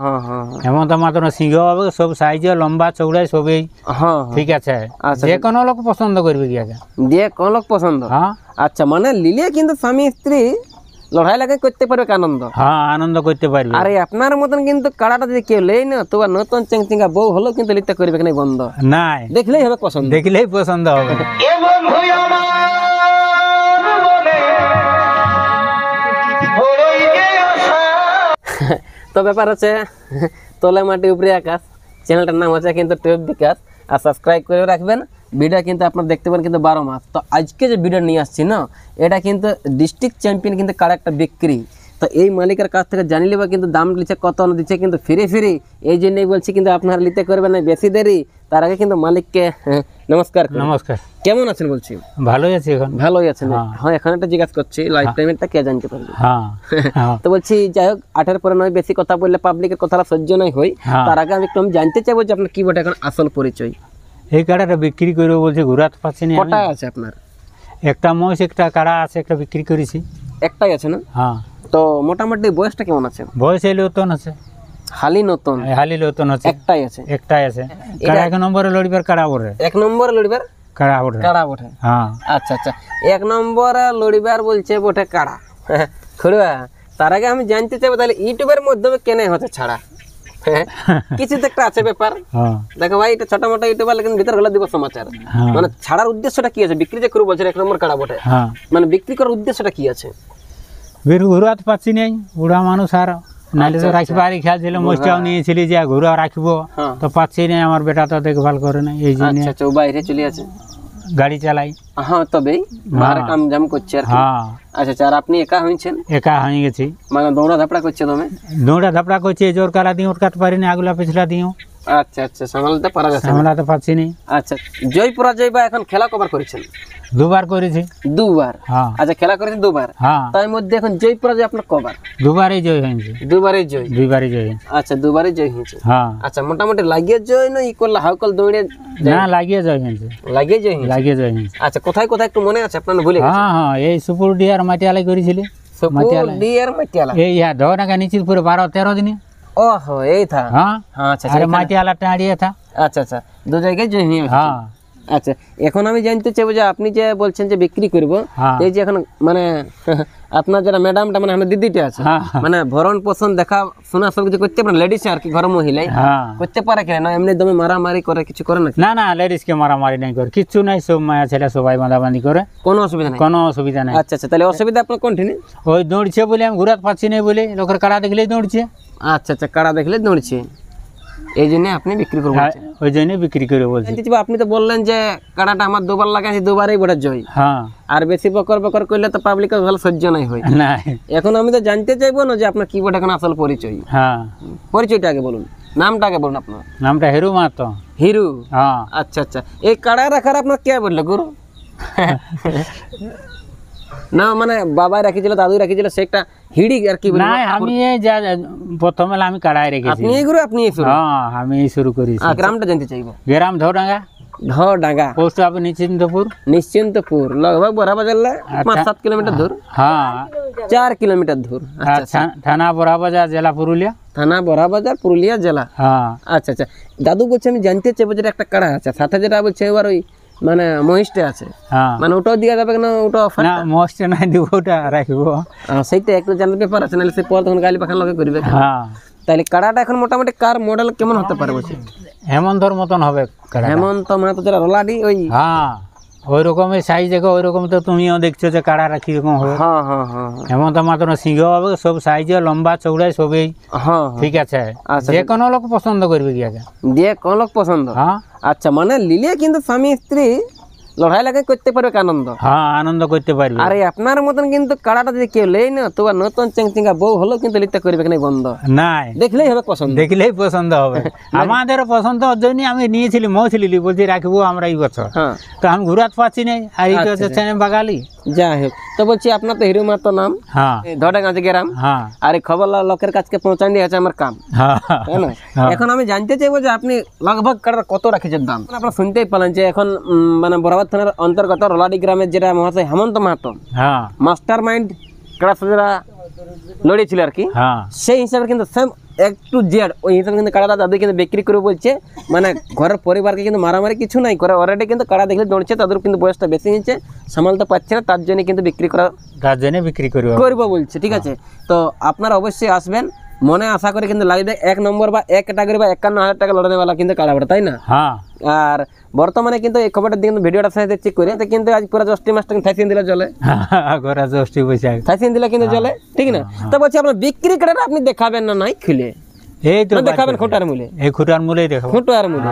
হ্যাঁ হ্যাঁ হেমন্ত মাত্র সিংহ হবে, সব সাইজে লম্বা চৌড়াই সবই। হ্যাঁ ঠিক আছে, আচ্ছা যে কোনো লোক পছন্দ করবে কি আগে। দিয়ে কোন লোক পছন্দ। হ্যাঁ আচ্ছা মানে লিলে কিন্তু স্বামী স্ত্রী লড়াই লাগে করতে পারবে আনন্দ। হ্যাঁ আনন্দ করতে পারবে। আরে আপনার মতন কিন্তু কাড়াটা যদি কেউ লেই না তো নতুন চেংচিঙ্গা বউ হলো কিন্তু লিতে করবে না বন্ধ নাই, দেখলেই হবে পছন্দ। দেখলেই পছন্দ হবে। তো ব্যাপার হচ্ছে তলে মাটি উপরে আকাশ, চ্যানেলটার নাম হচ্ছে কিন্তু টেপ বিকাশ, আর সাবস্ক্রাইব করে রাখবেন। ভিডিও কিন্তু আপনারা দেখতে পারেন কিন্তু 12 মাস। তো আজকে যে ভিডিও নিয়ে আসছি না, এটা কিন্তু ডিস্ট্রিক্ট চ্যাম্পিয়ন কিন্তু কাড়া একটা বিক্রি। তো এই মালিকের কাছ থেকে জানি লিবা কিন্তু দাম দিচ্ছে কত দিচ্ছে কিন্তু ফ্রি। এই জন্যই বলছি কিন্তু আপনারা নিতে করবেন না বেশি দেরি। তার আগে কিন্তু মালিককে নমস্কার। নমস্কার। কেমন আছেন বলছি? ভালোই আছি এখন। ভালোই আছেন? হ্যাঁ এখন একটা জিজ্ঞাসা করছি, লাইফ টাইমেরটা কে জানতে পারবে? হ্যাঁ তো বলছি যাই হোক 8 পরে নয় বেশি কথা বললে পাবলিকের কথাটা সহ্য নয় হই। তার আগে আমি একটু জানতে চাইবো যে আপনার কি বটে এখন আসল পরিচয়। এই কাড়াটা বিক্রি করবো বলছে, ঘুরাতে পারছি না। কটা আছে আপনার? একটা মহিষ একটা কাড়া আছে, একটা বিক্রি করেছি। একটাই আছে না? হ্যাঁ। তো মোটামুটি বয়সটা কেমন আছে? বয়স এই নতুন আছে, হালি নতুন। হালি নতুন আছে, একটাই আছে। একটাই আছে। কাড়া 1 নম্বরে লড়িবার কাড়া বটে। 1 নম্বরে লড়িবার কাড়া বটে। কাড়া বটে। হ্যাঁ আচ্ছা আচ্ছা 1 নম্বরে লড়িবার বলছে বটে কাড়া। খুড়া তার আগে আমি জানতে চাইবো তাহলে ইউটিউবের মাধ্যমে কেনে হচ্ছে ছাড়া? কিছু তো একটা আছে ব্যাপার। দেখো ভাই এটা ছোট মোটো ইউটিউবার লেকিন ভিতর গলা দিব সমাচার। মানে ছাড়ার উদ্দেশ্যটা কি আছে? বিক্রি যে করবো বলছে 1 নম্বর কাড়া বটে, মানে বিক্রি করার উদ্দেশ্যটা কি আছে? ঘুরাতে পারছি নাই, বুড়া মানুষ আর নাইলে তো রাখবারই খেয়াল ছিল। মোষটাও নিয়েছিলি যে ঘুরা রাখবো, তো পাচ্ছি না। আমার বেটা তো দেখভাল করে না, এই জন্য আচ্ছা ও বাইরে চলে আছে, গাড়ি চালাই। হ্যাঁ তবেই বাহারে কাম জাম করছে আর কি। আচ্ছা আচ্ছা আর আপনি একা হয়েছেন? একা হয়ে গেছি। মানে দৌড়া ধাপড়া করছে? তুমি দৌড়া ধাপড়া করছে, জোর কালা দিও কাটতে পারি না, আগুলা পিছলা দিও। আচ্ছা আচ্ছা সামলাতে পারা যাচ্ছে? সামলাতে পারছি না। আচ্ছা জয় পরাজয় বা এখন খেলা কবার করেছেন? 2 বার করেছি। 2 বার? আচ্ছা খেলা করেছেন 2 বার। তার মধ্যে এখন জয় পরাজয় আপনার কবার? 2 বারই জয় হয়েছে। 2 বারই জয়? 2 বারই জয়। আচ্ছা 2 বারই জয় হয়েছে। আচ্ছা মোটামুটি লাগিয়ে জয় না ই করলে হাউকল দৌড়ে? না লাগিয়ে জয় হয়েছে। লাগিয়ে জয় হয়েছে? লাগিয়ে জয় হয়েছে। আচ্ছা কোথায় কোথায় একটু মনে আছে আপনার? ভুলে গেছেন? হ্যাঁ এই সুপুরডি আর মাটিয়ালাই করেছিলি। সুপুরডি আর মাটিয়ালা এই ধরনাকা নিচিত পুরো 12-13 দিনে। ওহো এই থা। হ্যাঁ আচ্ছা আরে মাটিয়ালা টাড়িয়ে থা। আচ্ছা আচ্ছা 2 জায়গায় জয় হয়েছে। আচ্ছা এখন আমি জানতে চাইবো যে আপনি যে বলছেন যে বিক্রি করবো, এই যে এখন মানে আপনার যারা ম্যাডামটা মানে আমার দিদিটা আছে, মানে ভরণ পোষণ দেখা শোনা সব কিছু করতে পারে লেডিস আর কি, ঘর মহিলাই করতে পারে কেন? এমনি দমে মারামারি করে কিছু করে না? না না লেডিস কে মারামারি নাই করে, কিছু নাই, সব মায়া ছেলে সবাই বাঁধাবাঁধি করে, কোনো অসুবিধা নাই? কোনো অসুবিধা নাই। আচ্ছা আচ্ছা তাহলে অসুবিধা আপনার কোনটি? ওই দৌড়ছে বলে আমি ঘুরাতে পারছি না বলে, লোকের কাড়া দেখলেই দৌড়ছে। আচ্ছা আচ্ছা কাড়া দেখলে দৌড়ছে, এই জন্য আপনি বিক্রি করবেন? ওই জন্য বিক্রি করে বলছি। আপনি তো বললেন যে কাড়াটা আমার 2 বার লাগাইছি, 2 বারই বড় জয়। হ্যাঁ আর বেশি বকর বকর করলে তো পাবলিকের ভালো সহ্য নাই হয় না। এখন আমি তো জানতে চাইবো না যে আপনার কি বটে এখন আসল পরিচয়? হ্যাঁ পরিচয়টা আগে বলুন, নামটা আগে বলুন আপনার। নামটা হিরু মাহাতো। হিরু? হ্যাঁ আচ্ছা আচ্ছা এই কাড়া রাখার আপনার কে বললো গুরু? না মানে বাবাই রাখিছিল, দাদু রাখিছিল, সে একটা হিড়ি আর কি? না আমি যা প্রথমে আমি কাড়াই রেখেছি। আপনি এই গুরু? আপনি এই শুরু? হ্যাঁ আমি শুরু করেছি। গ্রামটা জানতে চাইবো? গ্রাম ধরডাঙ্গা। ধরডাঙ্গা পোস্ট অফিস নিশ্চিন্তপুর। নিশ্চিন্তপুর লগভগ বড়া বাজার 5-7 কিলোমিটার দূর। হ্যাঁ 4 কিলোমিটার দূর। আচ্ছা থানা বড়া বাজার, জেলা পুরুলিয়া। থানা বড়া বাজার, পুরুলিয়া জেলা। হ্যাঁ আচ্ছা আচ্ছা দাদু বলছে আমি জানতে চাইবো যেটা একটা কাড়া আছে সাথে যেটা বলছে এবার ওই মানে মহিষটা আছে, মানে ওটাও দেওয়া যাবে না? ওটা না মহিষটা নাই দিব, ওটা রাখবো। সেইটা একটু জানার ব্যাপার আছে, নাহলে সে পর তখন গালি পাখান লোকে করবে। হ্যাঁ তাহলে কাড়াটা এখন মোটামুটি কার মডেল কেমন হতে পারে বলছে? হেমন্তর মতন হবে। হেমন্ত মানে তো যারা রোলাডি ওই? হ্যাঁ ওই রকমের সাইজ দেখো, ওই রকম তো তুমিও দেখছো যে কাড়াটা কিরকম হবে। হ্যাঁ হ্যাঁ হ্যাঁ হেমন্ত মাত্র সিংহ হবে, সব সাইজে লম্বা চৌড়াই সবই। হ্যাঁ ঠিক আছে, যে কোনো লোক পছন্দ করবে কি আগে। যে কোনো লোক পছন্দ? হ্যাঁ আচ্ছা মানে লিলে কিন্তু স্বামী স্ত্রী লড়াই লাগে করতে পারবে আনন্দ। হ্যাঁ আনন্দ করতে পারবে। আরে আপনার মতন কিন্তু কাড়াটা যদি কেউ লেই না তো নতুন চেংচিঙ্গা বউ হলো কিন্তু লিতে করবে না বন্ধ নাই, দেখলেই হবে পছন্দ। দেখলেই পছন্দ হবে। আমাদেরও পছন্দ, ওর জন্য আমি নিয়েছিলি মৌছিলি বলছি রাখবো আমরা এই বছর। তো আমি ঘুরাতে পারছি না, আর এই তো বাগালি। যাই হোক তো বলছি আপনার তো হিরু মাহাতো নাম। হ্যাঁ ধরডাঙ্গা গ্রাম। হ্যাঁ আর এই খবর লোকের কাছে পৌঁছান দিয়ে আছে আমার কাম। তাই না? এখন আমি জানতে চাইবো যে আপনি লগভগ কাড়ার কত রাখেছেন দাম? আপনারা শুনতেই পেলেন যে এখন মানে বরাবর থানার অন্তর্গত রোলাডি গ্রামের যেটা মহাশয় হেমন্ত মাহাতো, মাস্টার মাইন্ড কাড়া সাজরা লড়েছিল আর কি, হ্যাঁ সেই হিসাবে কিন্তু সেম একটু জেড ওই হিসাবে কিন্তু কাড়াটা দাদু কিন্তু বিক্রি করে বলছে, মানে ঘরের পরিবারকে কিন্তু মারামারি কিছু নাই করে, অলরেডি কিন্তু কাড়া দেখলে দৌড়ছে, তাদের কিন্তু বয়সটা বেশি হয়েছে, সামালতে পারছে না, তার জন্য কিন্তু বিক্রি করা তার জন্য বিক্রি করবো বলছে। ঠিক আছে, তো আপনারা অবশ্যই আসবেন, মনে আশা করে কিন্তু লাগবে 1 নম্বর বা 1 ক্যাটাগরি বা 51,000 টাকা লড়ানেওয়ালা কিন্তু কাড়াবড়া, তাই না? হ্যাঁ আর বর্তমানে কিন্তু এই খবরটা কিন্তু ভিডিওটা সাথে চেক করে তো কিন্তু আজ পুরো জ্যৈষ্ঠ মাসটা থাইসিন দিলে চলে, ঘোরা জ্যৈষ্ঠী বৈশাখ থাইসিন দিলে কিন্তু চলে, ঠিক না? তো বলছি আপনার বিক্রি কাড়াটা আপনি দেখাবেন না নাই খুলে, এই তো দেখাবেন খোটার মূলে, এই খুঁটার মূলেই দেখো খোটার মূলে